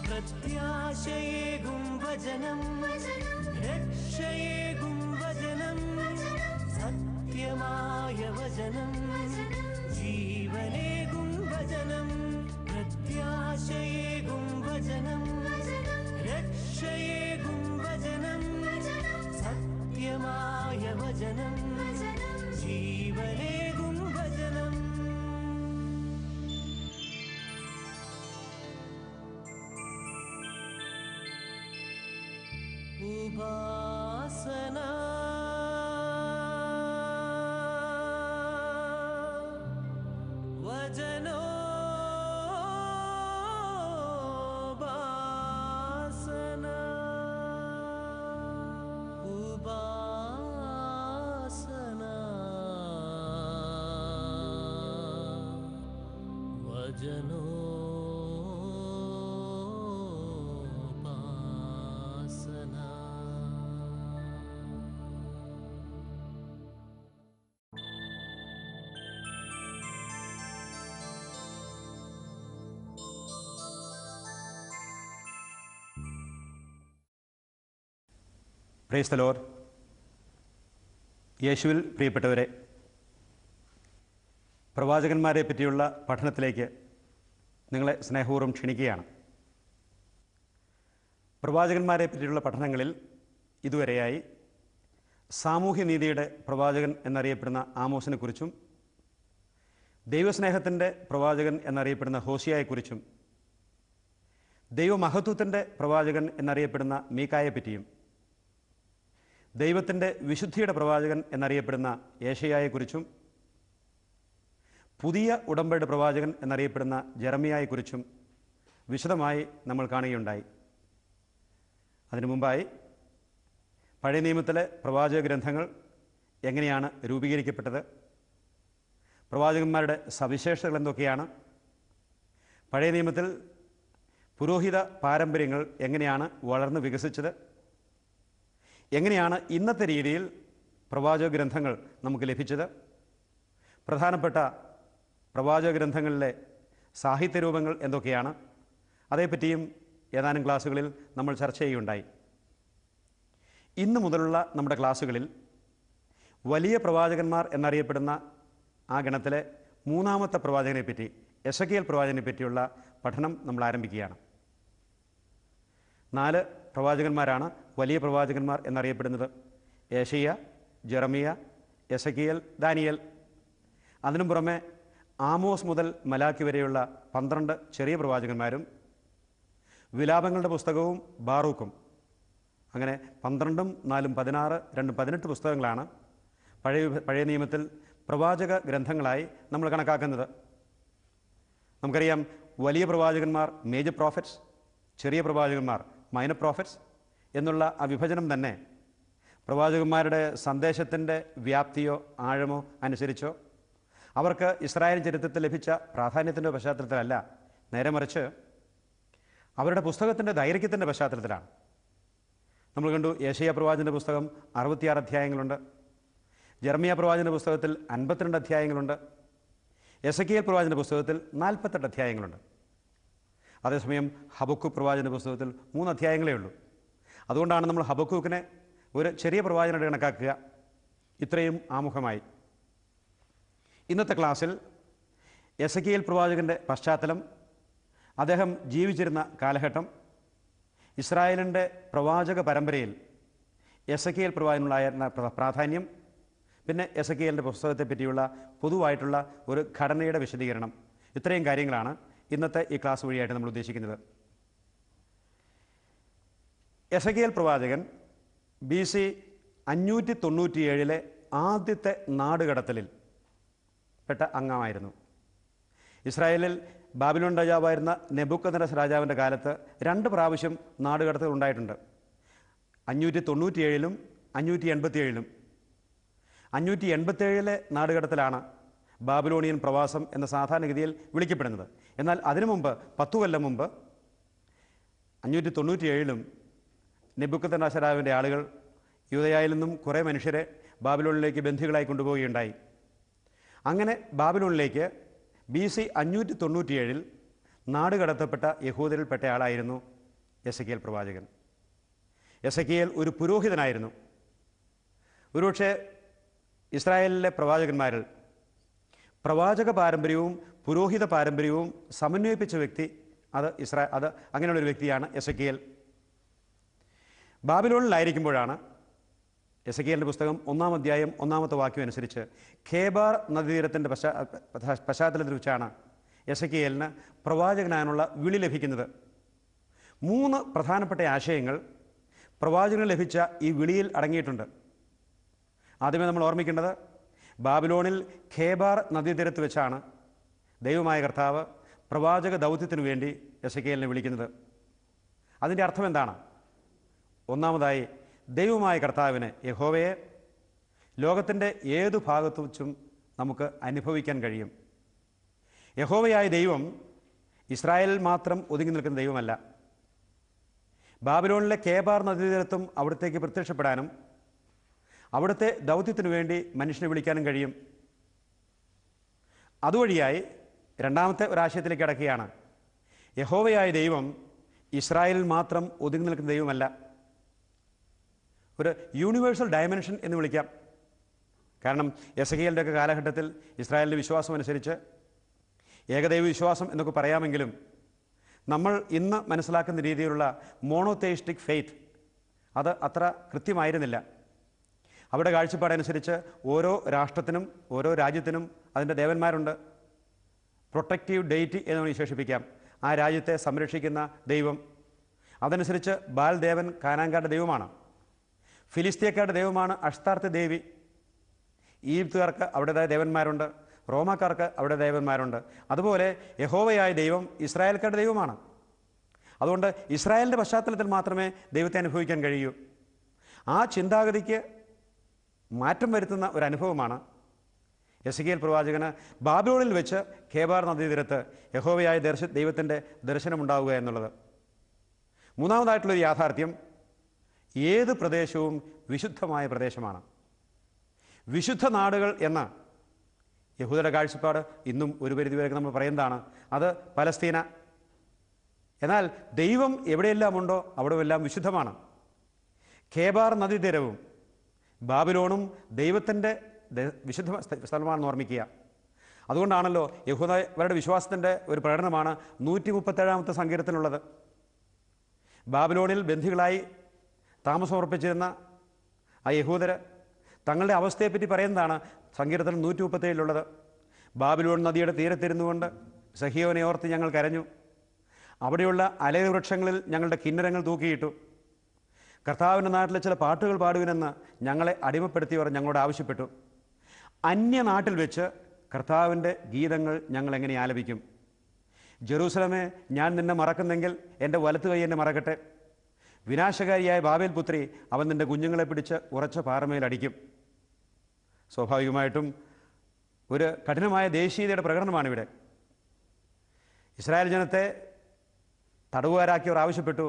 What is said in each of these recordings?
പ്രത്യാശയേകും വചനം, രക്ഷയേകും വചനം, സത്യമായ വചനം, ജീവനേകും വചനം. പ്രത്യാശയേകും വചനം, രക്ഷയേകും വചനം, സത്യമായ വചനം, ജീവനേകും വചനം. ഉപാസന വചനോപാസന ഉപാസന വചനോ പ്രൈസ് ദി ലോർഡ്. യേശുവിൽ പ്രിയപ്പെട്ടവരെ, പ്രവാചകന്മാരെ പറ്റിയുള്ള പഠനത്തിലേക്ക് നിങ്ങളെ സ്നേഹപൂർവ്വം ക്ഷണിക്കുകയാണ്. പ്രവാചകന്മാരെ പറ്റിയുള്ള പഠനങ്ങളിൽ ഇതുവരെയായി സാമൂഹ്യനീതിയുടെ പ്രവാചകൻ എന്നറിയപ്പെടുന്ന ആമോസിനെക്കുറിച്ചും ദൈവസ്നേഹത്തിൻ്റെ പ്രവാചകൻ എന്നറിയപ്പെടുന്ന ഹോശിയയെക്കുറിച്ചും ദൈവമഹത്വത്തിൻ്റെ പ്രവാചകൻ എന്നറിയപ്പെടുന്ന മീകായെപ്പറ്റിയും ദൈവത്തിൻ്റെ വിശുദ്ധിയുടെ പ്രവാചകൻ എന്നറിയപ്പെടുന്ന യേശയ്യായെക്കുറിച്ചും പുതിയ ഉടമ്പടിയുടെ പ്രവാചകൻ എന്നറിയപ്പെടുന്ന ജെറമിയായെക്കുറിച്ചും വിശദമായി നമ്മൾ കാണുകയുണ്ടായി. അതിനു മുമ്പായി പഴയ നിയമത്തിലെ പ്രവാചക ഗ്രന്ഥങ്ങൾ എങ്ങനെയാണ് രൂപീകരിക്കപ്പെട്ടത്, പ്രവാചകന്മാരുടെ സവിശേഷതകൾ എന്തൊക്കെയാണ്, പഴയ നിയമത്തിൽ പുരോഹിത പാരമ്പര്യങ്ങൾ എങ്ങനെയാണ് വളർന്ന് വികസിച്ചത്, എങ്ങനെയാണ് ഇന്നത്തെ രീതിയിൽ പ്രവാചക ഗ്രന്ഥങ്ങൾ നമുക്ക് ലഭിച്ചത്, പ്രധാനപ്പെട്ട പ്രവാചക ഗ്രന്ഥങ്ങളിലെ സാഹിത്യരൂപങ്ങൾ എന്തൊക്കെയാണ്, അതേപ്പറ്റിയും ഏതാനും ക്ലാസ്സുകളിൽ നമ്മൾ ചർച്ച ചെയ്യുകയുണ്ടായി. ഇന്നു മുതലുള്ള നമ്മുടെ ക്ലാസ്സുകളിൽ വലിയ പ്രവാചകന്മാർ എന്നറിയപ്പെടുന്ന ആ ഗണത്തിലെ മൂന്നാമത്തെ പ്രവാചകനെപ്പറ്റി, എസെക്കിയേൽ പ്രവാചകനെ പറ്റിയുള്ള പഠനം നമ്മൾ ആരംഭിക്കുകയാണ്. 4 പ്രവാചകന്മാരാണ് വലിയ പ്രവാചകന്മാർ എന്നറിയപ്പെടുന്നത്: യേശയ്യ, ജെറമിയ, എസെക്കിയേൽ, ദാനിയേൽ. അതിനും പുറമെ ആമോസ് മുതൽ മലാക്കി വരെയുള്ള 12 ചെറിയ പ്രവാചകന്മാരും വിലാപങ്ങളുടെ പുസ്തകവും ബാറൂക്കും. അങ്ങനെ 12ഉം 4ഉം 16, 2ഉം 18 പുസ്തകങ്ങളാണ് പഴയ നിയമത്തിൽ പ്രവാചക ഗ്രന്ഥങ്ങളായി നമ്മൾ കണക്കാക്കുന്നത്. നമുക്കറിയാം, വലിയ പ്രവാചകന്മാർ മേജർ പ്രോഫറ്റ്സ്, ചെറിയ പ്രവാചകന്മാർ മൈനർ പ്രോഫറ്റ്സ് എന്നുള്ള ആ വിഭജനം തന്നെ പ്രവാചകന്മാരുടെ സന്ദേശത്തിൻ്റെ വ്യാപ്തിയോ ആഴമോ അനുസരിച്ചോ അവർക്ക് ഇസ്രായേൽ ചരിത്രത്തിൽ ലഭിച്ച പ്രാധാന്യത്തിൻ്റെ പശ്ചാത്തലത്തിലല്ല, നേരെ മറിച്ച് അവരുടെ പുസ്തകത്തിൻ്റെ ദൈർഘ്യത്തിൻ്റെ പശ്ചാത്തലത്തിലാണ്. നമ്മൾ കണ്ടു, യേശയ്യാ പ്രവാചകൻ്റെ പുസ്തകം 66 അധ്യായങ്ങളുണ്ട്, ജെറമിയ പ്രവാചകൻ്റെ പുസ്തകത്തിൽ 52 അധ്യായങ്ങളുണ്ട്, എസെക്കിയേൽ പ്രവാചകൻ്റെ പുസ്തകത്തിൽ 48 അധ്യായങ്ങളുണ്ട്. അതേസമയം ഹബക്കൂക്ക് പ്രവാചകൻ്റെ പുസ്തകത്തിൽ 3 അധ്യായങ്ങളേ ഉള്ളൂ. അതുകൊണ്ടാണ് നമ്മൾ ഹബക്കൂക്കിനെ ഒരു ചെറിയ പ്രവാചകനായിട്ട് കണക്കാക്കുക. ഇത്രയും ആമുഖമായി ഇന്നത്തെ ക്ലാസ്സിൽ എസെക്കിയേൽ പ്രവാചകൻ്റെ പശ്ചാത്തലം, അദ്ദേഹം ജീവിച്ചിരുന്ന കാലഘട്ടം, ഇസ്രായേലിൻ്റെ പ്രവാചക പരമ്പരയിൽ എസെക്കിയേൽ പ്രവാചകനുണ്ടായിരുന്ന പ്രാധാന്യം, പിന്നെ എസെക്കിയേലിൻ്റെ പുസ്തകത്തെ പറ്റിയുള്ള പൊതുവായിട്ടുള്ള ഒരു ഘടനയുടെ വിശദീകരണം, ഇത്രയും കാര്യങ്ങളാണ് ഇന്നത്തെ ഈ ക്ലാസ് വഴിയായിട്ട് നമ്മൾ ഉദ്ദേശിക്കുന്നത്. എസെക്കിയേൽ പ്രവാചകൻ BC 597 ആദ്യത്തെ നാടുകടത്തലിൽ പെട്ട അംഗമായിരുന്നു. ഇസ്രായേലിൽ ബാബിലോൺ രാജാവായിരുന്ന നെബൂഖദ്നേസർ രാജാവിൻ്റെ കാലത്ത് 2 പ്രാവശ്യം നാടുകടത്തൽ ഉണ്ടായിട്ടുണ്ട്. 597 587 587 നാടുകടത്തിലാണ് ബാബിലോണിയൻ പ്രവാസം എന്ന സാധാരണഗതിയിൽ വിളിക്കപ്പെടുന്നത്. എന്നാൽ അതിനു മുമ്പ് 10 കൊല്ലം മുമ്പ് 597 നെബൂഖദ്നേസർ ആളുകൾ യൂദയായിൽ നിന്നും കുറേ മനുഷ്യരെ ബാബിലോണിലേക്ക് ബന്ധികളായി കൊണ്ടുപോവുകയുണ്ടായി. അങ്ങനെ ബാബിലോണിലേക്ക് BC 597 നാടുകടത്തപ്പെട്ട യഹൂദരിൽപ്പെട്ട ആളായിരുന്നു എസെക്കിയേൽ പ്രവാചകൻ. എസെക്കിയേൽ ഒരു പുരോഹിതനായിരുന്നു. ഒരുപക്ഷെ ഇസ്രായേലിലെ പ്രവാചകന്മാരിൽ പ്രവാചക പാരമ്പര്യവും പുരോഹിത പാരമ്പര്യവും സമന്വയിപ്പിച്ച വ്യക്തി അത് അങ്ങനെയുള്ളൊരു വ്യക്തിയാണ് എസെക്കിയേൽ. ബാബിലോണിലായിരിക്കുമ്പോഴാണ് എസെക്കിയേലിൻ്റെ പുസ്തകം 1-ാം അധ്യായം 1-ാമത്തെ വാക്യം അനുസരിച്ച് ഖേബാർ നദീതീരത്തിൻ്റെ പശ്ചാത്തലത്തിൽ വെച്ചാണ് എസെക്കിയേലിന് പ്രവാചകനാനുള്ള വിളി ലഭിക്കുന്നത്. 3 പ്രധാനപ്പെട്ട ആശയങ്ങൾ പ്രവാചകന് ലഭിച്ച ഈ വിളിയിൽ അടങ്ങിയിട്ടുണ്ട്. ആദ്യമേ നമ്മൾ ഓർമ്മിക്കേണ്ടത് ബാബിലോണിൽ ഖേബാർ നദീതീരത്ത് വെച്ചാണ് ദൈവമായ കർത്താവ് പ്രവാചക ദൗത്യത്തിനു വേണ്ടി എസെക്കിയേലിനെ വിളിക്കുന്നത്. അതിൻ്റെ അർത്ഥം എന്താണ്? ഒന്നാമതായി, ദൈവമായ കർത്താവിന് യഹോവയെ ലോകത്തിൻ്റെ ഏതു ഭാഗത്തു വെച്ചും നമുക്ക് അനുഭവിക്കാൻ കഴിയും. യഹോവയായ ദൈവം ഇസ്രായേലിൽ മാത്രം ഒതുങ്ങി നിൽക്കുന്ന ദൈവമല്ല. ബാബിലോണിലെ ഖേബാർ നദീതീരത്തും അവിടത്തേക്ക് പ്രത്യക്ഷപ്പെടാനും അവിടുത്തെ ദൗത്യത്തിനു വേണ്ടി മനുഷ്യനെ വിളിക്കാനും കഴിയും. അതുവഴിയായി രണ്ടാമത്തെ ഒരാശയത്തിലേക്ക് കടക്കുകയാണ്. യഹോവയായ ദൈവം ഇസ്രായേലിൽ മാത്രം ഒതുങ്ങി നിൽക്കുന്ന ദൈവമല്ല. ഒരു യൂണിവേഴ്സൽ ഡയമെൻഷൻ എന്ന് വിളിക്കാം. കാരണം എസെക്കിയേലിൻ്റെയൊക്കെ കാലഘട്ടത്തിൽ ഇസ്രായേലിൻ്റെ വിശ്വാസം അനുസരിച്ച് ഏകദൈവ വിശ്വാസം എന്നൊക്കെ പറയാമെങ്കിലും നമ്മൾ ഇന്ന് മനസ്സിലാക്കുന്ന രീതിയിലുള്ള മോണോതെയിസ്റ്റിക് ഫെയ്ത്ത് അത് അത്ര കൃത്യമായിരുന്നില്ല. അവിടെ കാഴ്ചപ്പാടനുസരിച്ച് ഓരോ രാഷ്ട്രത്തിനും ഓരോ രാജ്യത്തിനും അതിൻ്റെ ദേവന്മാരുണ്ട്. പ്രൊട്ടക്റ്റീവ് ഡെയിറ്റി എന്ന് വിശേഷിപ്പിക്കാം ആ രാജ്യത്തെ സംരക്ഷിക്കുന്ന ദൈവം. അതനുസരിച്ച് ബാൽ ദേവൻ കാനാൻകാരുടെ ദൈവമാണ്. ഫിലിസ്തീയക്കാരുടെ ദൈവമാണ് അഷ്താർത്ത് ദേവി. ഈജിപ്തുകാർക്ക് അവിടേതായ ദേവന്മാരുണ്ട്. റോമാക്കാർക്ക് അവിടെ ദേവന്മാരുണ്ട്. അതുപോലെ യഹോവയായ ദൈവം ഇസ്രായേൽക്കാരുടെ ദൈവമാണ്. അതുകൊണ്ട് ഇസ്രായേലിൻ്റെ പശ്ചാത്തലത്തിൽ മാത്രമേ ദൈവത്തെ അനുഭവിക്കാൻ കഴിയൂ. ആ ചിന്താഗതിക്ക് മാറ്റം വരുത്തുന്ന ഒരു അനുഭവമാണ് എസെക്കിയേൽ പ്രവാചകന് ബാബിലോണിൽ വെച്ച് ഖേബാർ നദീതീരത്ത് യഹോവയായ ദൈവത്തിൻ്റെ ദർശനമുണ്ടാവുക എന്നുള്ളത്. മൂന്നാമതായിട്ടുള്ളൊരു യാഥാർത്ഥ്യം, ഏത് പ്രദേശവും വിശുദ്ധമായ പ്രദേശമാണ്. വിശുദ്ധ നാടുകൾ എന്ന യഹൂദരുടെ കാഴ്ചപ്പാട് ഇന്നും ഒരു പരിധിവരെ നമ്മൾ പറയുന്നതാണ്. അത് പലസ്തീന. എന്നാൽ ദൈവം എവിടെയെല്ലാം ഉണ്ടോ അവിടെയെല്ലാം വിശുദ്ധമാണ്. ഖേബാർ നദീതീരവും ബാബിലോണും ദൈവത്തിൻ്റെ വിശുദ്ധ സ്ഥലമാണെന്ന് ഓർമ്മിക്കുക. അതുകൊണ്ടാണല്ലോ യഹൂദരുടെ വിശ്വാസത്തിൻ്റെ ഒരു പ്രകടനമാണ് 137-ാമത്തെ സങ്കീർത്തനത്തിലുള്ളത്. ബാബിലോണിൽ ബന്ധികളായി താമസമർപ്പിച്ചിരുന്ന ആ യഹൂദർ തങ്ങളുടെ അവസ്ഥയെപ്പറ്റി പറയുന്നതാണ് സങ്കീർത്തനം 137-ലുള്ളത്. ബാബിലോൺ നദിയുടെ തീരത്തിരുന്നുകൊണ്ട് സഹിയോനെ ഓർത്ത് ഞങ്ങൾ കരഞ്ഞു. അവിടെയുള്ള അലവൃക്ഷങ്ങളിൽ ഞങ്ങളുടെ കിന്നരങ്ങൾ തൂക്കിയിട്ടു. കർത്താവിൻ്റെ നാട്ടിലെ ചില പാട്ടുകൾ പാടുവിനെന്ന് ഞങ്ങളെ അടിമപ്പെടുത്തിയവർ ഞങ്ങളോട് ആവശ്യപ്പെട്ടു. അന്യനാട്ടിൽ വെച്ച് കർത്താവിൻ്റെ ഗീതങ്ങൾ ഞങ്ങൾ എങ്ങനെ ആലപിക്കും? ജെറൂസലമേ, ഞാൻ നിന്നെ മറക്കുന്നെങ്കിൽ എൻ്റെ വലത്തു കൈ എന്നെ മറക്കട്ടെ. വിനാശകാരിയായ ബാബേൽ പുത്രി, അവൻ നിൻ്റെ കുഞ്ഞുങ്ങളെ പിടിച്ച് ഉറച്ച പാറമേലടിക്കും. സ്വാഭാവികമായിട്ടും ഒരു കഠിനമായ ദേശീയതയുടെ പ്രകടനമാണിവിടെ. ഇസ്രായേൽ ജനത്തെ തടവുകാരാക്കിയവർ ആവശ്യപ്പെട്ടു,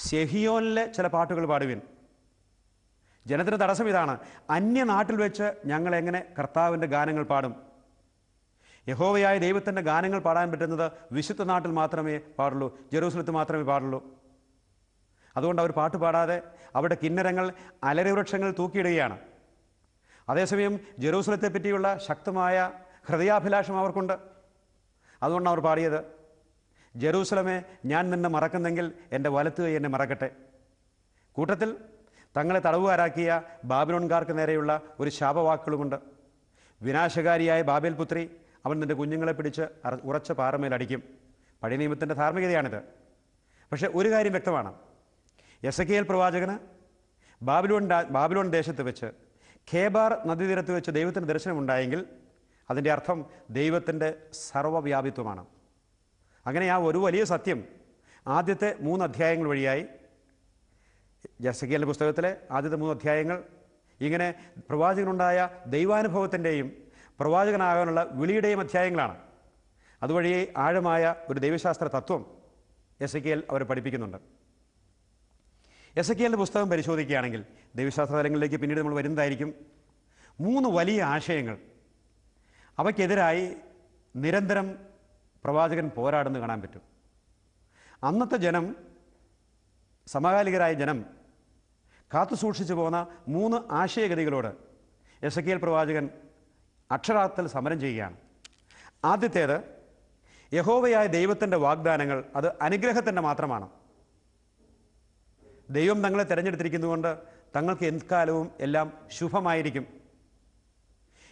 സെഹിയോനിലെ ചില പാട്ടുകൾ പാടുവിൻ. ജനത്തിന് തടസ്സം ഇതാണ്, അന്യനാട്ടിൽ വെച്ച് ഞങ്ങളെങ്ങനെ കർത്താവിൻ്റെ ഗാനങ്ങൾ പാടും? യഹോവയായ ദൈവത്തിൻ്റെ ഗാനങ്ങൾ പാടാൻ പറ്റുന്നത് വിശുദ്ധ നാട്ടിൽ മാത്രമേ പാടുള്ളൂ, ജെറൂസലത്ത് മാത്രമേ പാടുള്ളൂ. അതുകൊണ്ട് അവർ പാട്ട് പാടാതെ അവിടെ കിന്നരങ്ങൾ അലരിവൃക്ഷങ്ങൾ തൂക്കിയിടുകയാണ്. അതേസമയം ജെറൂസലത്തെ പറ്റിയുള്ള ശക്തമായ ഹൃദയാഭിലാഷം അവർക്കുണ്ട്. അതുകൊണ്ടാണ് അവർ പാടിയത്, ജെറൂസലമേ, ഞാൻ നിന്നെ മറക്കുന്നെങ്കിൽ എൻ്റെ വലത്ത് കൈ എന്നെ മറക്കട്ടെ. കൂട്ടത്തിൽ തങ്ങളെ തടവുകാരാക്കിയ ബാബിലോൺകാർക്ക് നേരെയുള്ള ഒരു ശാപവാക്കുകളുമുണ്ട്. വിനാശകാരിയായ ബാബേൽ പുത്രി, അവൻ നിൻ്റെ കുഞ്ഞുങ്ങളെ പിടിച്ച് ഉറച്ച പാറമേലടിക്കും. പഴയ നിയമത്തിൻ്റെ ധാർമ്മികതയാണിത്. പക്ഷേ ഒരു കാര്യം വ്യക്തമാണ്, എസെക്കിയേൽ പ്രവാചകന് ബാബിലോൺ ദേശത്ത് വെച്ച് ഖേബാർ നദീതീരത്ത് വെച്ച് ദൈവത്തിൻ്റെ ദർശനമുണ്ടായെങ്കിൽ അതിൻ്റെ അർത്ഥം ദൈവത്തിൻ്റെ സർവ്വവ്യാപിത്വമാണ്. അങ്ങനെ ആ ഒരു വലിയ സത്യം ആദ്യത്തെ 3 അധ്യായങ്ങൾ വഴിയായി എസെക്കിയേലിൻ്റെ പുസ്തകത്തിലെ ആദ്യത്തെ 3 അധ്യായങ്ങൾ ഇങ്ങനെ പ്രവാചകനുണ്ടായ ദൈവാനുഭവത്തിൻ്റെയും പ്രവാചകനാകാനുള്ള വിളിയുടെയും അധ്യായങ്ങളാണ്. അതുവഴി ആഴമായ ഒരു ദൈവശാസ്ത്ര തത്വം എസെക്കിയേൽ അവരെ പഠിപ്പിക്കുന്നുണ്ട്. എസെക്കിയേലിൻ്റെ പുസ്തകം പരിശോധിക്കുകയാണെങ്കിൽ ദൈവശാസ്ത്ര തലങ്ങളിലേക്ക് പിന്നീട് നമ്മൾ വരുന്നതായിരിക്കും. 3 വലിയ ആശയങ്ങൾ, അവയ്ക്കെതിരായി നിരന്തരം പ്രവാചകൻ പോരാടുന്നത് കാണാൻ പറ്റും. അന്നത്തെ ജനം, സമകാലികരായ ജനം കാത്തു സൂക്ഷിച്ചു പോകുന്ന 3 ആശയഗതികളോട് എസെക്കിയേൽ പ്രവാചകൻ അക്ഷരാർത്ഥത്തിൽ സമരം ചെയ്യുകയാണ്. ആദ്യത്തേത്, യഹോവയായ ദൈവത്തിൻ്റെ വാഗ്ദാനങ്ങൾ അത് അനുഗ്രഹത്തിൻ്റെ മാത്രമാണ്. ദൈവം തങ്ങളെ തിരഞ്ഞെടുത്തിരിക്കുന്നതുകൊണ്ട് തങ്ങൾക്ക് എക്കാലവും എല്ലാം ശുഭമായിരിക്കും.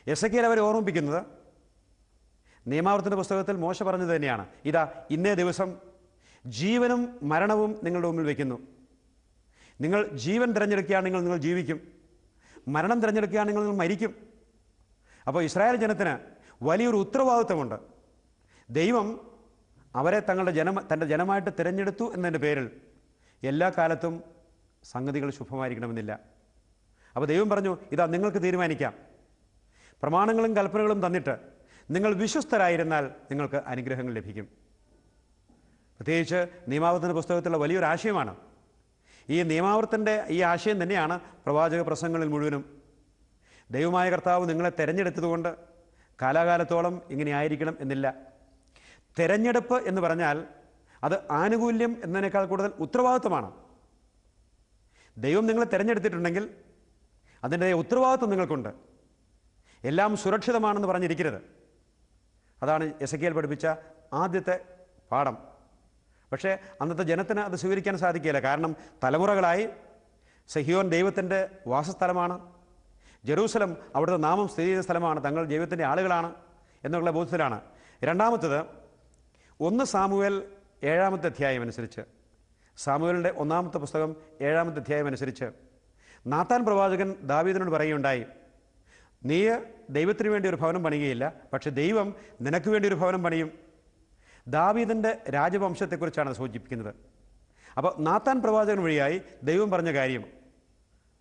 എസെക്കിയേൽ അവരെ ഓർമ്മിപ്പിക്കുന്നത് നിയമാവർത്തന പുസ്തകത്തിൽ മോശ പറഞ്ഞത് തന്നെയാണ്. ഇതാ, ഇന്നേ ദിവസം ജീവനും മരണവും നിങ്ങളുടെ മുമ്പിൽ വയ്ക്കുന്നു. നിങ്ങൾ ജീവൻ തിരഞ്ഞെടുക്കുകയാണെങ്കിൽ നിങ്ങൾ ജീവിക്കും, മരണം തിരഞ്ഞെടുക്കുകയാണെങ്കിൽ നിങ്ങൾ മരിക്കും. അപ്പോൾ ഇസ്രായേൽ ജനത്തിന് വലിയൊരു ഉത്തരവാദിത്വമുണ്ട്. ദൈവം അവരെ തൻ്റെ ജനമായിട്ട് തിരഞ്ഞെടുത്തു എന്നതിൻ്റെ പേരിൽ എല്ലാ കാലത്തും സംഗതികൾ ശുഭമായിരിക്കണമെന്നില്ല. അപ്പോൾ ദൈവം പറഞ്ഞു, ഇതാ നിങ്ങൾക്ക് തീരുമാനിക്കാം, പ്രമാണങ്ങളും കൽപ്പനകളും തന്നിട്ട് നിങ്ങൾ വിശ്വസ്തരായിരുന്നാൽ നിങ്ങൾക്ക് അനുഗ്രഹങ്ങൾ ലഭിക്കും. പ്രത്യേകിച്ച് നിയമാവർത്തന പുസ്തകത്തിലുള്ള വലിയൊരു ആശയമാണ്. ഈ നിയമാവർത്തൻ്റെ ഈ ആശയം തന്നെയാണ് പ്രവാചക പ്രസംഗങ്ങളിൽ മുഴുവനും. ദൈവമായ കർത്താവ് നിങ്ങളെ തിരഞ്ഞെടുത്തതുകൊണ്ട് കാലാകാലത്തോളം ഇങ്ങനെ ആയിരിക്കണം എന്നില്ല. തിരഞ്ഞെടുപ്പ് എന്ന് പറഞ്ഞാൽ അത് ആനുകൂല്യം എന്നതിനേക്കാൾ കൂടുതൽ ഉത്തരവാദിത്വമാണ്. ദൈവം നിങ്ങളെ തിരഞ്ഞെടുത്തിട്ടുണ്ടെങ്കിൽ അതിൻ്റെ ഉത്തരവാദിത്വം നിങ്ങൾക്കുണ്ട്. എല്ലാം സുരക്ഷിതമാണെന്ന് പറഞ്ഞിരിക്കരുത്. അതാണ് എസെക്കിയേൽ പഠിപ്പിച്ച ആദ്യത്തെ പാഠം. പക്ഷേ അന്നത്തെ ജനത്തിന് അത് സ്വീകരിക്കാൻ സാധിക്കില്ല. കാരണം തലമുറകളായി സഹിയോൻ ദൈവത്തിൻ്റെ വാസസ്ഥലമാണ്, ജെറൂസലം അവിടുത്തെ നാമം സ്ഥിതി ചെയ്യുന്ന സ്ഥലമാണ്, തങ്ങൾ ദൈവത്തിൻ്റെ ആളുകളാണ് എന്നുള്ള ബോധത്തിലാണ്. രണ്ടാമത്തത്, 1 സാമുവേൽ 7-ാമത്തെ അധ്യായം അനുസരിച്ച്, സാമുവേലിൻ്റെ 1-ാമത്തെ പുസ്തകം 7-ാമത്തെ അധ്യായം അനുസരിച്ച് നാത്താൻ പ്രവാചകൻ ദാവീദിനോട് പറയുകയുണ്ടായി, നീ ദൈവത്തിന് വേണ്ടി ഒരു ഭവനം പണിയുകയില്ല, പക്ഷെ ദൈവം നിനക്ക് വേണ്ടി ഒരു ഭവനം പണിയും. ദാവീദിൻ്റെ രാജവംശത്തെക്കുറിച്ചാണ് സൂചിപ്പിക്കുന്നത്. അപ്പോൾ നാത്താൻ പ്രവാചകൻ വഴിയായി ദൈവം പറഞ്ഞ കാര്യം,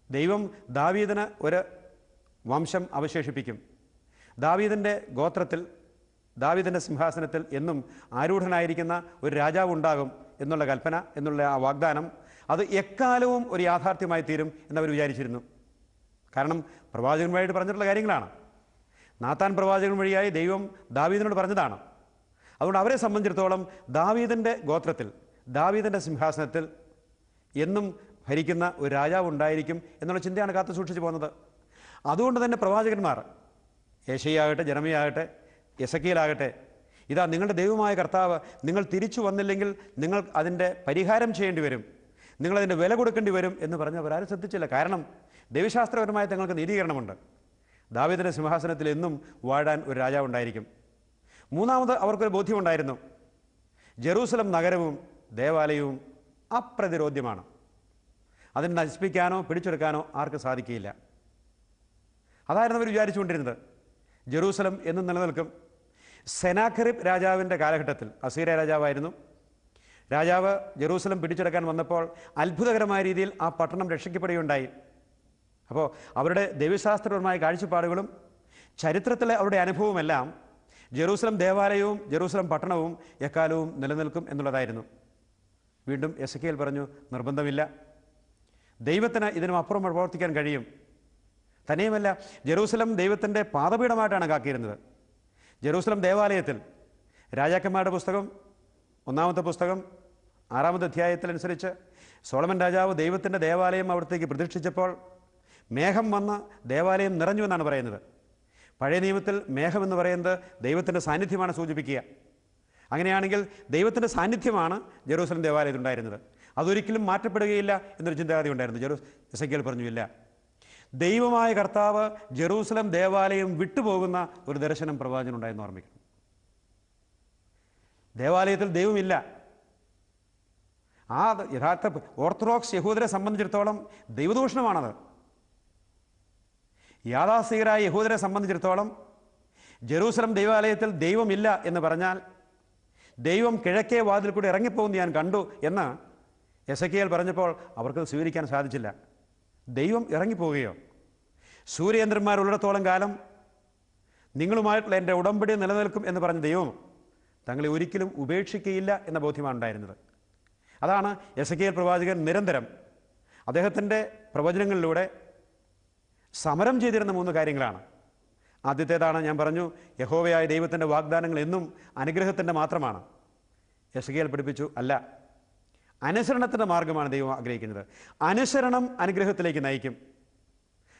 ദൈവം ദാവീദിന് ഒരു വംശം അവശേഷിപ്പിക്കും. ദാവീദിൻ്റെ ഗോത്രത്തിൽ, ദാവീദിൻ്റെ സിംഹാസനത്തിൽ എന്നും ആരൂഢനായിരിക്കുന്ന ഒരു രാജാവ് ഉണ്ടാകും എന്നുള്ള കൽപ്പന, എന്നുള്ള ആ വാഗ്ദാനം, അത് എക്കാലവും ഒരു യാഥാർത്ഥ്യമായി തീരും എന്നവർ വിചാരിച്ചിരുന്നു. കാരണം പ്രവാചകൻ വഴിയായിട്ട് പറഞ്ഞിട്ടുള്ള കാര്യങ്ങളാണ്. നാത്താൻ പ്രവാചകൻ വഴിയായി ദൈവം ദാവീദിനോട് പറഞ്ഞതാണ്. അതുകൊണ്ട് അവരെ സംബന്ധിച്ചിടത്തോളം ദാവീദിൻ്റെ ഗോത്രത്തിൽ, ദാവീദിൻ്റെ സിംഹാസനത്തിൽ എന്നും ഭരിക്കുന്ന ഒരു രാജാവ് ഉണ്ടായിരിക്കും എന്നുള്ള ചിന്തയാണ് കാത്തു സൂക്ഷിച്ചു പോകുന്നത്. അതുകൊണ്ട് തന്നെ പ്രവാചകന്മാർ, യെശയ്യാകട്ടെ, ജെറമ്യാകട്ടെ, എസെക്കിയേലാകട്ടെ, ഇതാ നിങ്ങളുടെ ദൈവമായ കർത്താവ് നിങ്ങൾ തിരിച്ചു വന്നില്ലെങ്കിൽ നിങ്ങൾ അതിൻ്റെ പരിഹാരം ചെയ്യേണ്ടി വരും, നിങ്ങളതിൻ്റെ വില കൊടുക്കേണ്ടി വരും എന്ന് പറഞ്ഞ് അവരാരും ശ്രദ്ധിച്ചില്ല. കാരണം ദൈവശാസ്ത്രപരമായ തങ്ങൾക്ക് നീതീകരണമുണ്ട്. ദാവീദിൻ്റെ സിംഹാസനത്തിൽ എന്നും വാഴാൻ ഒരു രാജാവ് ഉണ്ടായിരിക്കും. മൂന്നാമത് അവർക്കൊരു ബോധ്യമുണ്ടായിരുന്നു, ജെറൂസലം നഗരവും ദേവാലയവും അപ്രതിരോധ്യമാണ്. അതിനെ നശിപ്പിക്കാനോ പിടിച്ചെടുക്കാനോ ആർക്കും സാധിക്കുകയില്ല. അതായിരുന്നു അവർ വിചാരിച്ചുകൊണ്ടിരുന്നത്. ജെറൂസലം എന്നും നിലനിൽക്കും. സെനാഖെറിബ് രാജാവിൻ്റെ കാലഘട്ടത്തിൽ, അസീറിയ രാജാവായിരുന്നു, രാജാവ് ജെറൂസലം പിടിച്ചെടുക്കാൻ വന്നപ്പോൾ അത്ഭുതകരമായ രീതിയിൽ ആ പട്ടണം രക്ഷിക്കപ്പെടുകയുണ്ടായി. അപ്പോൾ അവരുടെ ദൈവശാസ്ത്രപരമായ കാഴ്ചപ്പാടുകളും ചരിത്രത്തിലെ അവരുടെ അനുഭവമെല്ലാം ജെറൂസലം ദേവാലയവും ജെറൂസലം പട്ടണവും എക്കാലവും നിലനിൽക്കും എന്നുള്ളതായിരുന്നു. വീണ്ടും എസെക്കിയേൽ പറഞ്ഞു, നിർബന്ധമില്ല, ദൈവത്തിന് ഇതിനും അപ്പുറം പ്രവർത്തിക്കാൻ കഴിയും. തന്നെയുമല്ല, ജെറൂസലം ദൈവത്തിൻ്റെ പാദപീഠമായിട്ടാണ് കാക്കിയിരുന്നത്. ജെറൂസലം ദേവാലയത്തിൽ രാജാക്കന്മാരുടെ പുസ്തകം 1-ാമത്തെ പുസ്തകം 6-ാമത്തെ അധ്യായത്തിലനുസരിച്ച് സോളമൻ രാജാവ് ദൈവത്തിൻ്റെ ദേവാലയം അവിടത്തേക്ക് പ്രതിഷ്ഠിച്ചപ്പോൾ മേഘം വന്ന് ദേവാലയം നിറഞ്ഞു എന്നാണ് പറയുന്നത്. പഴയ നിയമത്തിൽ മേഘം എന്ന് പറയുന്നത് ദൈവത്തിൻ്റെ സാന്നിധ്യമാണ് സൂചിപ്പിക്കുക. അങ്ങനെയാണെങ്കിൽ ദൈവത്തിൻ്റെ സാന്നിധ്യമാണ് ജെറൂസലം ദേവാലയത്തിൽ ഉണ്ടായിരുന്നത്. അതൊരിക്കലും മാറ്റപ്പെടുകയില്ല എന്നൊരു ചിന്താഗതി ഉണ്ടായിരുന്നു. എസെക്കിയേൽ പറഞ്ഞു, ഇല്ല, ദൈവമായ കർത്താവ് ജെറൂസലം ദേവാലയം വിട്ടുപോകുന്ന ഒരു ദർശനം പ്രവാചകനുണ്ടായെന്ന് ഓർമ്മിക്കണം. ദേവാലയത്തിൽ ദൈവമില്ല. ആ യഥാർത്ഥ ഓർത്തഡോക്സ് യഹൂദരെ സംബന്ധിച്ചിടത്തോളം ദൈവദൂഷണമാണത്. യാഥാസ്ഥികരായ യഹൂദരെ സംബന്ധിച്ചിടത്തോളം ജെറൂസലം ദേവാലയത്തിൽ ദൈവമില്ല എന്ന് പറഞ്ഞാൽ ദൈവം കിഴക്കേ വാതിൽ കൂടി ഇറങ്ങിപ്പോകുന്ന ഞാൻ കണ്ടു എന്ന് എസെക്കിയേൽ പറഞ്ഞപ്പോൾ അവർക്കത് സ്വീകരിക്കാൻ സാധിച്ചില്ല. ദൈവം ഇറങ്ങിപ്പോവുകയോ, സൂര്യചന്ദ്രന്മാരുള്ളിടത്തോളം കാലം നിങ്ങളുമായിട്ടുള്ള എൻ്റെ ഉടമ്പടി നിലനിൽക്കും എന്ന് പറഞ്ഞ ദൈവം തങ്ങളെ ഒരിക്കലും ഉപേക്ഷിക്കുകയില്ല എന്ന ബോധ്യമാണ് ഉണ്ടായിരുന്നത്. അതാണ് എസെക്കിയേൽ പ്രവാചകൻ നിരന്തരം അദ്ദേഹത്തിൻ്റെ പ്രവചനങ്ങളിലൂടെ സമരം ചെയ്തിരുന്ന 3 കാര്യങ്ങളാണ്. ആദ്യത്തേതാണ് ഞാൻ പറഞ്ഞു, യഹോവയായ ദൈവത്തിൻ്റെ വാഗ്ദാനങ്ങൾ എന്നും അനുഗ്രഹത്തിൻ്റെ മാത്രമാണ്. എസെക്കിയേൽ പഠിപ്പിച്ചു, അല്ല, അനുസരണത്തിൻ്റെ മാർഗമാണ് ദൈവം ആഗ്രഹിക്കുന്നത്. അനുസരണം അനുഗ്രഹത്തിലേക്ക് നയിക്കും,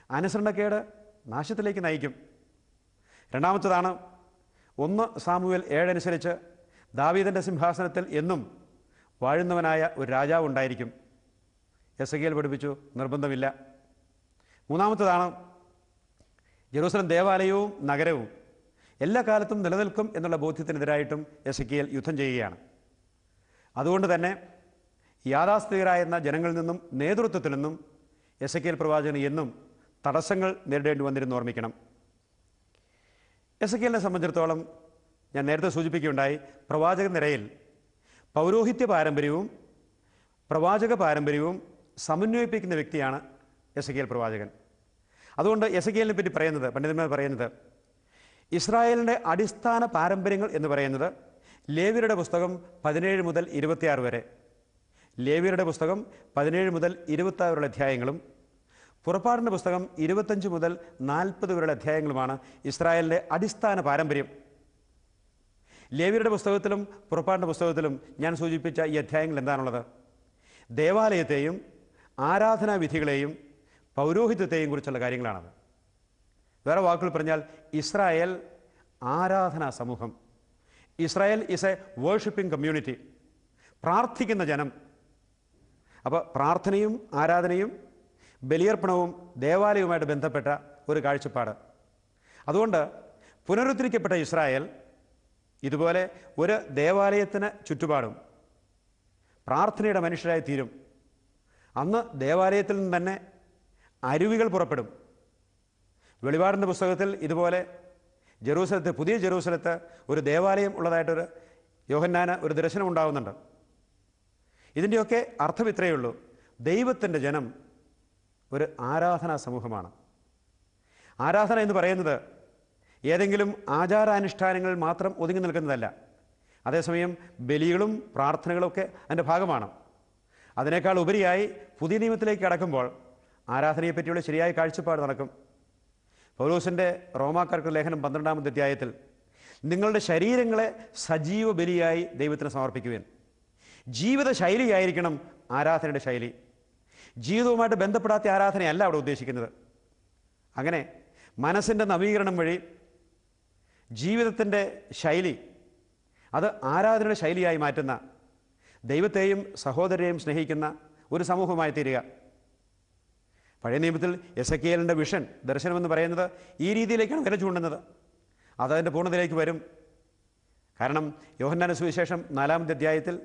അനുസരണക്കേട് നാശത്തിലേക്ക് നയിക്കും. രണ്ടാമത്തേതാണ് 1 സാമുവേൽ 7 അനുസരിച്ച് ദാവീദിൻ്റെ സിംഹാസനത്തിൽ എന്നും വാഴുന്നവനായ ഒരു രാജാവ് ഉണ്ടായിരിക്കും. എസെക്കിയേൽ പഠിപ്പിച്ചു, നിർബന്ധമില്ല. മൂന്നാമത്തേതാണ് ജെറൂസലം ദേവാലയവും നഗരവും എല്ലാ കാലത്തും നിലനിൽക്കും എന്നുള്ള ബോധ്യത്തിനെതിരായിട്ടും എസെക്കിയേൽ യുദ്ധം ചെയ്യുകയാണ്. അതുകൊണ്ട് തന്നെ യാഥാസ്ഥിതികരായിരുന്ന ജനങ്ങളിൽ നിന്നും നേതൃത്വത്തിൽ നിന്നും എസെക്കിയേൽ പ്രവാചകന് എന്നും തടസ്സങ്ങൾ നേരിടേണ്ടി വന്നിരുന്നു ഓർമ്മിക്കണം. എസെക്കിയേലിനെ സംബന്ധിച്ചിടത്തോളം ഞാൻ നേരത്തെ സൂചിപ്പിക്കുകയുണ്ടായി, പ്രവാചക നിരയിൽ പൗരോഹിത്യ പാരമ്പര്യവും പ്രവാചക പാരമ്പര്യവും സമന്വയിപ്പിക്കുന്ന വ്യക്തിയാണ് എസെക്കിയേൽ പ്രവാചകൻ. അതുകൊണ്ട് എസെക്കിയേലിനെ പറ്റി പറയുന്നത്, പണ്ഡിതന്മാർ പറയുന്നത്, ഇസ്രായേലിൻ്റെ അടിസ്ഥാന പാരമ്പര്യങ്ങൾ എന്ന് പറയുന്നത് ലേവ്യരുടെ പുസ്തകം 17 മുതൽ 26 വരെ, ലേവ്യരുടെ പുസ്തകം 17 മുതൽ 26 വരെയുള്ള അധ്യായങ്ങളും പുറപ്പാടിൻ്റെ പുസ്തകം 25 മുതൽ 40 വരെയുള്ള അധ്യായങ്ങളുമാണ് ഇസ്രായേലിൻ്റെ അടിസ്ഥാന പാരമ്പര്യം. ലേവ്യരുടെ പുസ്തകത്തിലും പുറപ്പാടിൻ്റെ പുസ്തകത്തിലും ഞാൻ സൂചിപ്പിച്ച ഈ അധ്യായങ്ങൾ എന്താണുള്ളത്? ദേവാലയത്തെയും ആരാധനാവിധികളെയും പൗരോഹിത്യത്തെയും കുറിച്ചുള്ള കാര്യങ്ങളാണത്. വേറെ വാക്കുകൾ പറഞ്ഞാൽ ഇസ്രായേൽ ആരാധനാ സമൂഹം, Israel is A worshipping community, പ്രാർത്ഥിക്കുന്ന ജനം. അപ്പോൾ പ്രാർത്ഥനയും ആരാധനയും ബലിയർപ്പണവും ദേവാലയവുമായിട്ട് ബന്ധപ്പെട്ട ഒരു കാഴ്ചപ്പാട്. അതുകൊണ്ട് പുനരുദ്ധരിക്കപ്പെട്ട ഇസ്രായേൽ ഇതുപോലെ ഒരു ദേവാലയത്തിന് ചുറ്റുപാടും പ്രാർത്ഥനയുടെ മനുഷ്യരായി തീരും. അന്ന് ദേവാലയത്തിൽ നിന്ന് തന്നെ അരുവികൾ പുറപ്പെടും. വെളിപാടിൻ്റെ പുസ്തകത്തിൽ ഇതുപോലെ ജെറൂസലത്ത്, പുതിയ ജെറൂസലത്ത് ഒരു ദേവാലയം ഉള്ളതായിട്ടൊരു യോഹന്നാന് ഒരു ദർശനം ഉണ്ടാകുന്നുണ്ട്. ഇതിൻ്റെയൊക്കെ അർത്ഥം ഇത്രയേ ഉള്ളൂ, ദൈവത്തിൻ്റെ ജനം ഒരു ആരാധനാ സമൂഹമാണ്. ആരാധന എന്ന് പറയുന്നത് ഏതെങ്കിലും ആചാരാനുഷ്ഠാനങ്ങൾ മാത്രം ഒതുങ്ങി നിൽക്കുന്നതല്ല. അതേസമയം ബലികളും പ്രാർത്ഥനകളൊക്കെ അതിൻ്റെ ഭാഗമാണ്. അതിനേക്കാൾ ഉപരിയായി പുതിയ നിയമത്തിലേക്ക് കടക്കുമ്പോൾ ആരാധനയെപ്പറ്റിയുള്ള ശരിയായ കാഴ്ചപ്പാട് നടക്കും. പൗലോസിൻ്റെ റോമാക്കാർക്ക് ലേഖനം 12-ാമത്തെ അധ്യായത്തിൽ നിങ്ങളുടെ ശരീരങ്ങളെ സജീവ ബലിയായി ദൈവത്തിന് സമർപ്പിക്കുവാൻ, ജീവിത ശൈലിയായിരിക്കണം ആരാധനയുടെ ശൈലി. ജീവിതവുമായിട്ട് ബന്ധപ്പെടാത്ത ആരാധനയല്ല അവിടെ ഉദ്ദേശിക്കുന്നത്. അങ്ങനെ മനസ്സിൻ്റെ നവീകരണം വഴി ജീവിതത്തിൻ്റെ ശൈലി അത് ആരാധനയുടെ ശൈലിയായി മാറ്റുന്ന, ദൈവത്തെയും സഹോദരരെയും സ്നേഹിക്കുന്ന ഒരു സമൂഹമായി തീരുക. പഴയ നിയമത്തിൽ എസെക്കിയേലിൻ്റെ വിഷൻ, ദർശനമെന്ന് പറയുന്നത് ഈ രീതിയിലേക്കാണ് വിരൽ ചൂണ്ടുന്നത്. അതതിൻ്റെ പൂർണ്ണതയിലേക്ക് വരും. കാരണം യോഹന്നാന്റെ സുവിശേഷം 4-ാമത്തെ അധ്യായത്തിൽ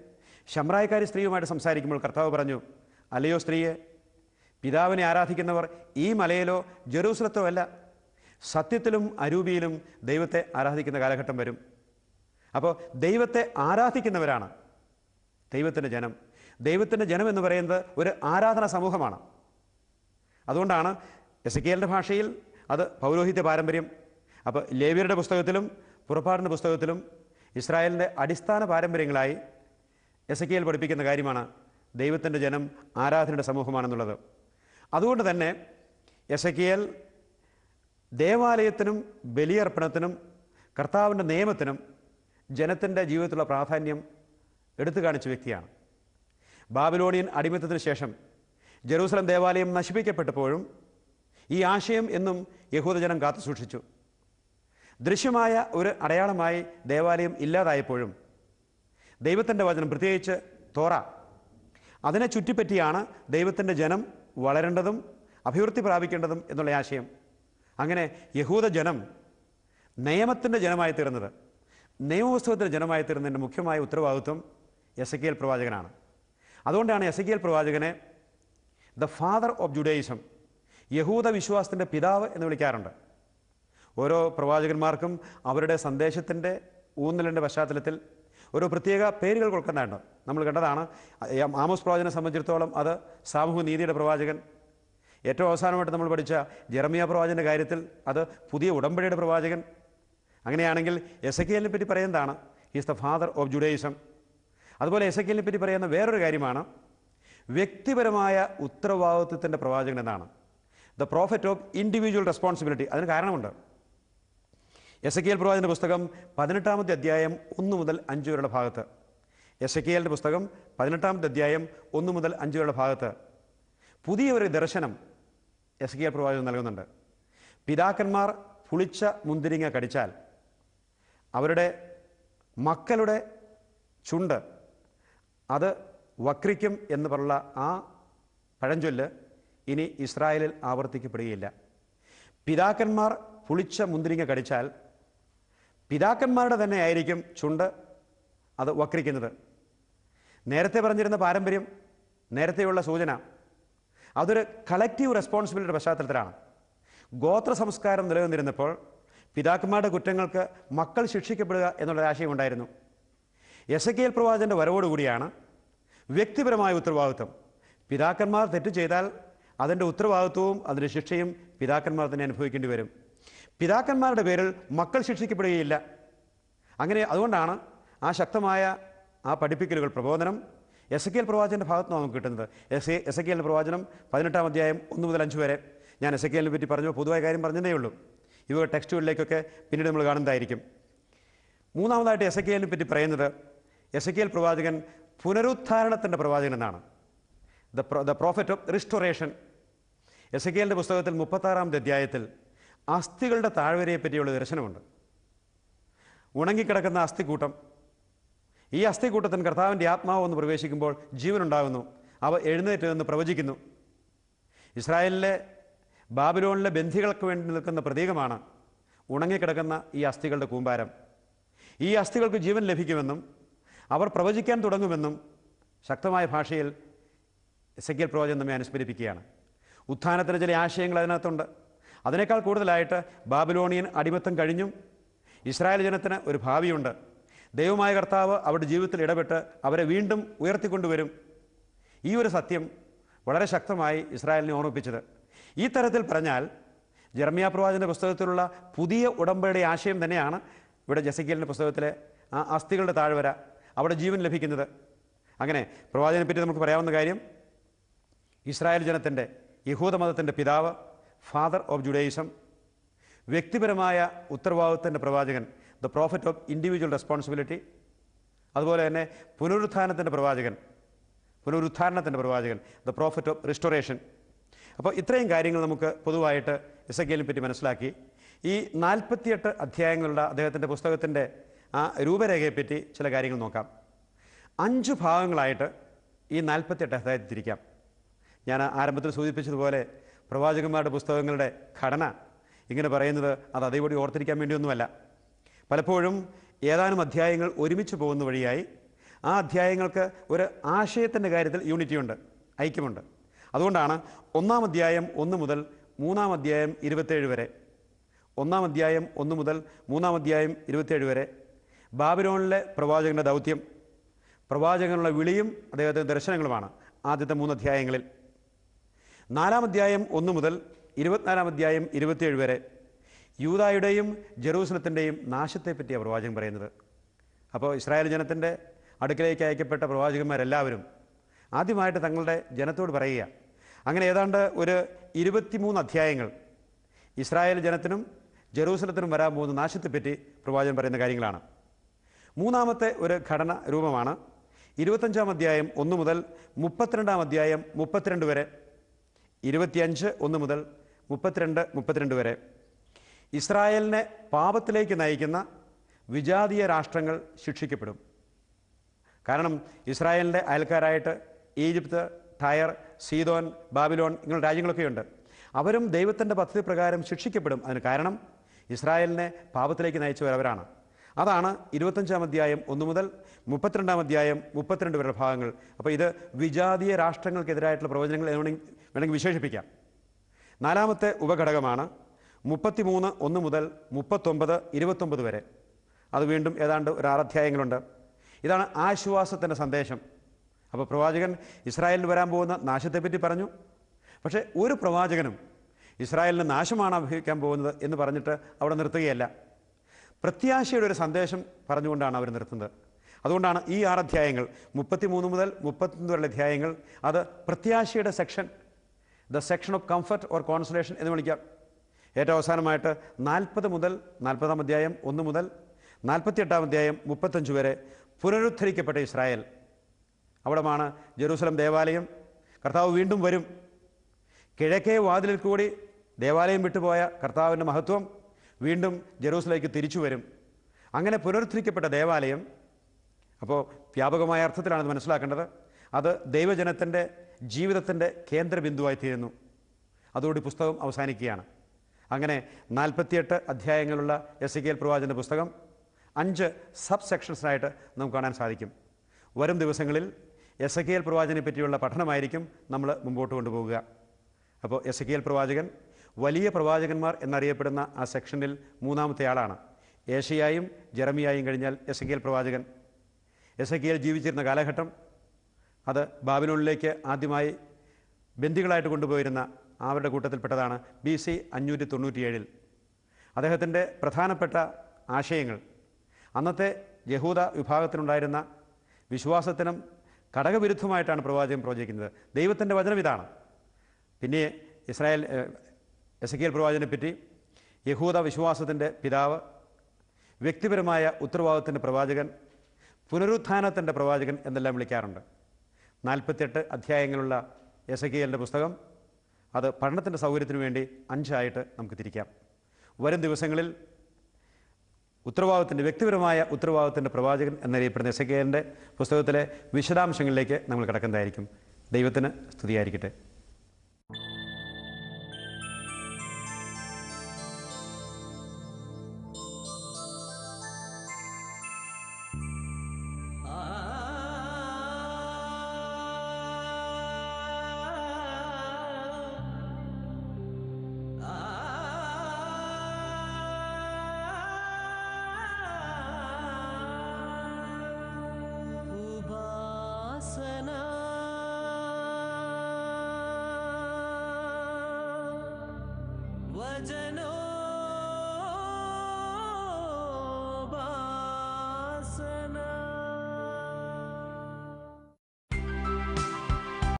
ശമ്രായക്കാരി സ്ത്രീയുമായിട്ട് സംസാരിക്കുമ്പോൾ കർത്താവ് പറഞ്ഞു, അല്ലയോ സ്ത്രീയെ, പിതാവിനെ ആരാധിക്കുന്നവർ ഈ മലയിലോ ജെറൂസലത്തോ അല്ല, സത്യത്തിലും അരൂപിയിലും ദൈവത്തെ ആരാധിക്കുന്ന കാലഘട്ടം വരും. അപ്പോൾ ദൈവത്തെ ആരാധിക്കുന്നവരാണ് ദൈവത്തിൻ്റെ ജനം. ദൈവത്തിൻ്റെ ജനം എന്ന് പറയുന്നത് ഒരു ആരാധന സമൂഹമാണ്. അതുകൊണ്ടാണ് എസെക്കിയേലിൻ്റെ ഭാഷയിൽ അത് പൗരോഹിത്യ പാരമ്പര്യം. അപ്പോൾ ലേവ്യരുടെ പുസ്തകത്തിലും പുറപ്പാടിൻ്റെ പുസ്തകത്തിലും ഇസ്രായേലിൻ്റെ അടിസ്ഥാന പാരമ്പര്യങ്ങളായി എസെക്കിയേൽ പഠിപ്പിക്കുന്ന കാര്യമാണ് ദൈവത്തിൻ്റെ ജനം ആരാധനയുടെ സമൂഹമാണെന്നുള്ളത്. അതുകൊണ്ട് തന്നെ എസെക്കിയേൽ ദേവാലയത്തിനും ബലിയർപ്പണത്തിനും കർത്താവിൻ്റെ നിയമത്തിനും ജനത്തിൻ്റെ ജീവിതത്തിലുള്ള പ്രാധാന്യം എടുത്തു കാണിച്ച വ്യക്തിയാണ്. ബാബിലോണിയൻ അടിമത്തത്തിന് ശേഷം ജെറൂസലം ദേവാലയം നശിപ്പിക്കപ്പെട്ടപ്പോഴും ഈ ആശയം എന്നും യഹൂദജനം കാത്തു സൂക്ഷിച്ചു. ദൃശ്യമായ ഒരു അടയാളമായി ദേവാലയം ഇല്ലാതായപ്പോഴും ദൈവത്തിൻ്റെ വചനം, പ്രത്യേകിച്ച് തോറ, അതിനെ ചുറ്റിപ്പറ്റിയാണ് ദൈവത്തിൻ്റെ ജനം വളരേണ്ടതും അഭിവൃദ്ധി പ്രാപിക്കേണ്ടതും എന്നുള്ള ആശയം. അങ്ങനെ യഹൂദജനം നിയമത്തിൻ്റെ ജനമായി തീർന്നത്, നിയമപുസ്തകത്തിൻ്റെ ജനമായി തീർന്നതിൻ്റെ മുഖ്യമായ ഉത്തരവാദിത്വം എസെക്കിയേൽ പ്രവാചകനാണ്. അതുകൊണ്ടാണ് എസെക്കിയേൽ പ്രവാചകനെ ദ ഫാദർ ഓഫ് ജുഡൈസം, യഹൂദ വിശ്വാസത്തിൻ്റെ പിതാവ് എന്ന് വിളിക്കാറുണ്ട്. ഓരോ പ്രവാചകന്മാർക്കും അവരുടെ സന്ദേശത്തിൻ്റെ ഊന്നലിൻ്റെ പശ്ചാത്തലത്തിൽ ഒരു പ്രത്യേക പേരുകൾ കൊടുക്കുന്നുണ്ട്. നമ്മൾ കണ്ടതാണ്. ആമോസ് പ്രവാചകനെ സംബന്ധിച്ചിടത്തോളം അത് സാമൂഹ്യ നീതിയുടെ പ്രവാചകൻ. ഏറ്റവും അവസാനമായിട്ട് നമ്മൾ പഠിച്ച ജെറമിയ പ്രവാചകൻ്റെ കാര്യത്തിൽ അത് പുതിയ ഉടമ്പടിയുടെ പ്രവാചകൻ. അങ്ങനെയാണെങ്കിൽ എസെക്കിയേലിനെ പറ്റി പറയുന്നതാണ് ഹീസ് ദ ഫാദർ ഓഫ് ജുഡൈസം. അതുപോലെ എസെക്കിയേലിനെ പറ്റി പറയുന്ന വേറൊരു കാര്യമാണ് വ്യക്തിപരമായ ഉത്തരവാദിത്വത്തിൻ്റെ പ്രവാചകൻ എന്നാണ്. The prophet of individual responsibility. അതിന് കാരണമുണ്ട്. എസെക്കിയേൽ പ്രവാചകൻ്റെ പുസ്തകം 18-ാമത്തെ അധ്യായം 1 മുതൽ 5 വരെയുള്ള ഭാഗത്ത്, എസെക്കിയേലിൻ്റെ പുസ്തകം 18-ാമത്തെ അധ്യായം 1 മുതൽ 5 വരെയുള്ള ഭാഗത്ത് പുതിയ ഒരു ദർശനം എസെക്കിയേൽ പ്രവാചകൻ നൽകുന്നുണ്ട്. പിതാക്കന്മാർ പുളിച്ച മുന്തിരിങ്ങ കടിച്ചാൽ അവരുടെ മക്കളുടെ ചുണ്ട് അത് വക്രിക്കും എന്ന് പറഞ്ഞ ആ പഴഞ്ചൊല്ല് ഇനി ഇസ്രായേലിൽ ആവർത്തിക്കപ്പെടുകയില്ല. പിതാക്കന്മാർ പുളിച്ച മുന്തിരിങ്ങ കടിച്ചാൽ പിതാക്കന്മാരുടെ തന്നെ ആയിരിക്കും ചുണ്ട് അത് വക്രിക്കുന്നത്. നേരത്തെ പറഞ്ഞിരുന്ന പാരമ്പര്യം, നേരത്തെയുള്ള സൂചന, അതൊരു കളക്റ്റീവ് റെസ്പോൺസിബിലിറ്റിയുടെ പശ്ചാത്തലത്തിലാണ്. ഗോത്ര സംസ്കാരം നിലനിന്നിരുന്നപ്പോൾ പിതാക്കന്മാരുടെ കുറ്റങ്ങൾക്ക് മക്കൾ ശിക്ഷിക്കപ്പെടുക എന്നുള്ളൊരു ആശയമുണ്ടായിരുന്നു. എസെക്കിയേൽ പ്രവാചകൻ്റെ വരവോടുകൂടിയാണ് വ്യക്തിപരമായ ഉത്തരവാദിത്വം. പിതാക്കന്മാർ തെറ്റ് ചെയ്താൽ അതിൻ്റെ ഉത്തരവാദിത്വവും അതിൻ്റെ ശിക്ഷയും പിതാക്കന്മാർ തന്നെ അനുഭവിക്കേണ്ടി വരും. പിതാക്കന്മാരുടെ പേരിൽ മക്കൾ ശിക്ഷിക്കപ്പെടുകയില്ല. അങ്ങനെ അതുകൊണ്ടാണ് ആ ശക്തമായ ആ പഠിപ്പിക്കലുകൾ, പ്രബോധനം എസെക്കിയേൽ പ്രവാചകൻ്റെ ഭാഗത്ത് നിന്ന് നമുക്ക് കിട്ടുന്നത്. എസെക്കിയേൽ പ്രവാചനം 18-ാം അധ്യായം 1 മുതൽ 5 വരെ. ഞാൻ എസെക്കിയേലിനെ പറ്റി പറഞ്ഞു, പൊതുവായ കാര്യം പറഞ്ഞതേ ഉള്ളൂ. ഇവ ടെക്സ്റ്റുകളിലേക്കൊക്കെ പിന്നീട് നമ്മൾ കാണുന്നതായിരിക്കും. മൂന്നാമതായിട്ട് എസെക്കിയേലിനെ പറ്റി പറയുന്നത് എസെക്കിയേൽ പ്രവാചകൻ പുനരുദ്ധാരണത്തിൻ്റെ പ്രവാചകൻ എന്നാണ്. The prophet of restoration. എസെക്കിയേലിൻ്റെ പുസ്തകത്തിൽ 36-ാമത്തെ അധ്യായത്തിൽ അസ്ഥികളുടെ താഴ്വരയെ പറ്റിയുള്ള ദർശനമുണ്ട്. ഉണങ്ങിക്കിടക്കുന്ന അസ്ഥിക്കൂട്ടം, ഈ അസ്ഥിക്കൂട്ടത്തിന് കർത്താവിൻ്റെ ആത്മാവ് ഒന്ന് പ്രവേശിക്കുമ്പോൾ ജീവനുണ്ടാകുന്നു. അവ എഴുന്നേറ്റ് നിന്ന് പ്രവചിക്കുന്നു. ഇസ്രായേലിലെ ബാബിലോണിലെ ബന്ധികൾക്ക് വേണ്ടി നിൽക്കുന്ന പ്രതീകമാണ് ഉണങ്ങിക്കിടക്കുന്ന ഈ അസ്ഥികളുടെ കൂമ്പാരം. ഈ അസ്ഥികൾക്ക് ജീവൻ ലഭിക്കുമെന്നും അവർ പ്രവചിക്കാൻ തുടങ്ങുമെന്നും ശക്തമായ ഭാഷയിൽ എസെക്കിയേൽ പ്രവാചകൻ നമ്മെ അനുസ്മരിപ്പിക്കുകയാണ്. ഉത്ഥാനത്തിന് ചില ആശയങ്ങൾ അതിനകത്തുണ്ട്. അതിനേക്കാൾ കൂടുതലായിട്ട് ബാബിലോണിയൻ അടിമത്തം കഴിഞ്ഞും ഇസ്രായേൽ ജനത്തിന് ഒരു ഭാവിയുണ്ട്. ദൈവമായ കർത്താവ് അവരുടെ ജീവിതത്തിൽ ഇടപെട്ട് അവരെ വീണ്ടും ഉയർത്തിക്കൊണ്ടുവരും. ഈ ഒരു സത്യം വളരെ ശക്തമായി ഇസ്രായേലിനെ ഓർമ്മിപ്പിച്ചത്. ഈ തരത്തിൽ പറഞ്ഞാൽ ജെറമ്യാ പ്രവാചകൻ്റെ പുസ്തകത്തിലുള്ള പുതിയ ഉടമ്പടിയുടെ ആശയം തന്നെയാണ് ഇവിടെ എസെക്കിയേലിൻ്റെ പുസ്തകത്തിലെ ആ അസ്ഥികളുടെ താഴ്വര, അവിടെ ജീവൻ ലഭിക്കുന്നത്. അങ്ങനെ പ്രവാചകനെ പറ്റി നമുക്ക് പറയാവുന്ന കാര്യം, ഇസ്രായേൽ ജനത്തിൻ്റെ, യഹൂദ മതത്തിൻ്റെ പിതാവ്, ഫാദർ ഓഫ് ജുഡൈസം, വ്യക്തിപരമായ ഉത്തരവാദിത്വത്തിൻ്റെ പ്രവാചകൻ, the prophet of individual responsibility, അതുപോലെ തന്നെ പുനരുത്ഥാനത്തിൻ്റെ പ്രവാചകൻ, ദ പ്രോഫറ്റ് ഓഫ് റിസ്റ്റോറേഷൻ. അപ്പോൾ ഇത്രയും കാര്യങ്ങൾ നമുക്ക് പൊതുവായിട്ട് എസെക്കിയേലിനെ പറ്റി മനസ്സിലാക്കി. ഈ 48 അധ്യായങ്ങളുടെ അദ്ദേഹത്തിൻ്റെ പുസ്തകത്തിൻ്റെ ആ രൂപരേഖയെപ്പറ്റി ചില കാര്യങ്ങൾ നോക്കാം. 5 ഭാഗങ്ങളായിട്ട് ഈ 48 അധ്യായത്തിൽ തിരിക്കാം. ഞാൻ ആരംഭത്തിൽ സൂചിപ്പിച്ചതുപോലെ പ്രവാചകന്മാരുടെ പുസ്തകങ്ങളുടെ ഘടന ഇങ്ങനെ പറയുന്നത് അത് അതേപടി ഓർത്തിരിക്കാൻ വേണ്ടിയൊന്നുമല്ല. പലപ്പോഴും ഏതാനും അധ്യായങ്ങൾ ഒരുമിച്ച് പോകുന്ന വഴിയായി ആ അധ്യായങ്ങൾക്ക് ഒരു ആശയത്തിൻ്റെ കാര്യത്തിൽ യൂണിറ്റിയുണ്ട്, ഐക്യമുണ്ട്. അതുകൊണ്ടാണ് 1-ാം അധ്യായം 1 മുതൽ 3-ാം അധ്യായം 27 വരെ, 1-ാം അധ്യായം 1 മുതൽ 3-ാം അധ്യായം 27 വരെ ബാബിലോണിലെ പ്രവാചകൻ്റെ ദൗത്യം, പ്രവാചകനുള്ള വിളിയും അദ്ദേഹത്തിൻ്റെ ദർശനങ്ങളുമാണ് ആദ്യത്തെ 3 അധ്യായങ്ങളിൽ. 4-ാം അധ്യായം 1 മുതൽ 24-ാം അധ്യായം 27 വരെ യൂദായുടെയും ജെറൂസലത്തിൻ്റെയും നാശത്തെപ്പറ്റിയാണ് പ്രവാചകൻ പറയുന്നത്. അപ്പോൾ ഇസ്രായേൽ ജനത്തിൻ്റെ അടുക്കലേക്ക് അയക്കപ്പെട്ട പ്രവാചകന്മാരെല്ലാവരും ആദ്യമായിട്ട് തങ്ങളുടെ ജനത്തോട് പറയുക. അങ്ങനെ ഏതാണ്ട് ഒരു 23 അധ്യായങ്ങൾ ഇസ്രായേൽ ജനത്തിനും ജെറൂസലത്തിനും വരാൻ പോകുന്ന നാശത്തെപ്പറ്റി പ്രവാചകൻ പറയുന്ന കാര്യങ്ങളാണ്. 3-ാമത്തെ ഒരു ഘടന രൂപമാണ് 25-ാം അധ്യായം 1 മുതൽ 32-ാം അധ്യായം 32 വരെ, 25 1 മുതൽ 32 വരെ ഇസ്രായേലിനെ പാപത്തിലേക്ക് നയിക്കുന്ന വിജാതീയ രാഷ്ട്രങ്ങൾ ശിക്ഷിക്കപ്പെടും. കാരണം ഇസ്രായേലിൻ്റെ അയൽക്കാരായിട്ട് ഈജിപ്ത്, ടയർ, സീദോൻ, ബാബിലോൺ ഇങ്ങനെ രാജ്യങ്ങളൊക്കെയുണ്ട്. അവരും ദൈവത്തിൻ്റെ പദ്ധതി പ്രകാരം ശിക്ഷിക്കപ്പെടും. അതിന് കാരണം ഇസ്രായേലിനെ പാപത്തിലേക്ക് നയിച്ചവരവരാണ്. അതാണ് 25-ാം അധ്യായം 1 മുതൽ 32-ാം അധ്യായം 32 വരെ ഭാഗങ്ങൾ. അപ്പോൾ ഇത് വിജാതീയ രാഷ്ട്രങ്ങൾക്കെതിരായിട്ടുള്ള പ്രവചനങ്ങൾ വേണമെങ്കിൽ വിശേഷിപ്പിക്കാം. 4-ാമത്തെ ഉപഘടകമാണ് 33 1 മുതൽ 39 29 വരെ. അത് വീണ്ടും ഏതാണ്ട് ഒരു 6 അധ്യായങ്ങളുണ്ട്. ഇതാണ് ആശ്വാസത്തിൻ്റെ സന്ദേശം. അപ്പോൾ പ്രവാചകൻ ഇസ്രായേലിൽ വരാൻ പോകുന്ന നാശത്തെപ്പറ്റി പറഞ്ഞു. പക്ഷേ ഒരു പ്രവാചകനും ഇസ്രായേലിന് നാശമാണ് അഭവിക്കാൻ പോകുന്നത് എന്ന് പറഞ്ഞിട്ട് അവിടെ നിർത്തുകയല്ല. പ്രത്യാശയുടെ ഒരു സന്ദേശം പറഞ്ഞുകൊണ്ടാണ് അവർ നിർത്തുന്നത്. അതുകൊണ്ടാണ് ഈ 6 അധ്യായങ്ങൾ 33 മുതൽ 31 വരെയുള്ള അധ്യായങ്ങൾ അത് പ്രത്യാശയുടെ section, the section of comfort or consolation എന്ന് വിളിക്കാം. ഏറ്റവും അവസാനമായിട്ട് 40 മുതൽ 40-ാം അധ്യായം 1 മുതൽ 48-ാം അധ്യായം 35 വരെ പുനരുദ്ധരിക്കപ്പെട്ട ഇസ്രായേൽ. അവിടമാണ് ജെറൂസലം ദേവാലയം. കർത്താവ് വീണ്ടും വരും. കിഴക്കേ വാതിലിൽ കൂടി ദേവാലയം വിട്ടുപോയ കർത്താവിൻ്റെ മഹത്വം വീണ്ടും ജെറൂസലേക്ക് തിരിച്ചു വരും. അങ്ങനെ പുനരുദ്ധരിക്കപ്പെട്ട ദേവാലയം അപ്പോൾ വ്യാപകമായ അർത്ഥത്തിലാണ് അത് മനസ്സിലാക്കേണ്ടത്. അത് ദൈവജനത്തിൻ്റെ ജീവിതത്തിൻ്റെ കേന്ദ്രബിന്ദുവായി തീരുന്നു. അതോടെ പുസ്തകം അവസാനിക്കുകയാണ്. അങ്ങനെ 48 അധ്യായങ്ങളുള്ള എസെക്കിയേൽ പ്രവാചകൻ്റെ പുസ്തകം 5 സബ് സെക്ഷൻസായിട്ട് നമുക്ക് കാണാൻ സാധിക്കും. വരും ദിവസങ്ങളിൽ എസെക്കിയേൽ പ്രവാചകനെ പറ്റിയുള്ള പഠനമായിരിക്കും നമ്മൾ മുമ്പോട്ട് കൊണ്ടുപോകുക. അപ്പോൾ എസെക്കിയേൽ പ്രവാചകൻ വലിയ പ്രവാചകന്മാർ എന്നറിയപ്പെടുന്ന ആ സെക്ഷനിൽ 3-ാമത്തെ ആളാണ്. ഏശയ്യായും ജെറമിയായും കഴിഞ്ഞാൽ എസെക്കിയേൽ പ്രവാചകൻ. എസെക്കിയേൽ ജീവിച്ചിരുന്ന കാലഘട്ടം അത് ബാബിലോണിലേക്ക് ആദ്യമായി ബന്ദികളായിട്ട് കൊണ്ടുപോയിരുന്ന അവരുടെ കൂട്ടത്തിൽപ്പെട്ടതാണ്. BC 597. അദ്ദേഹത്തിൻ്റെ പ്രധാനപ്പെട്ട ആശയങ്ങൾ അന്നത്തെ യഹൂദ വിഭാഗത്തിനുണ്ടായിരുന്ന വിശ്വാസത്തിനും ഘടകവിരുദ്ധമായിട്ടാണ് പ്രവാചകൻ പ്രവചിക്കുന്നത്. ദൈവത്തിൻ്റെ വചനം ഇതാണ്. പിന്നെ എസെക്കിയേൽ പ്രവാചകനെ പറ്റി യഹൂദ വിശ്വാസത്തിൻ്റെ പിതാവ്, വ്യക്തിപരമായ ഉത്തരവാദിത്തത്തിൻ്റെ പ്രവാചകൻ, പുനരുത്ഥാനത്തിൻ്റെ പ്രവാചകൻ എന്നെല്ലാം വിളിക്കാറുണ്ട്. 48 അധ്യായങ്ങളുള്ള എസെക്കിയേലിൻ്റെ പുസ്തകം അത് പഠനത്തിൻ്റെ സൗകര്യത്തിനു വേണ്ടി 5 ആയിട്ട് നമുക്ക് തിരിക്കാം. വരും ദിവസങ്ങളിൽ വ്യക്തിപരമായ ഉത്തരവാദിത്തത്തിൻ്റെ പ്രവാചകൻ എന്നറിയപ്പെടുന്ന എസെക്കിയേലിൻ്റെ പുസ്തകത്തിലെ വിശദാംശങ്ങളിലേക്ക് നമ്മൾ കിടക്കുന്നതായിരിക്കും. ദൈവത്തിന് സ്തുതിയായിരിക്കട്ടെ. वचनों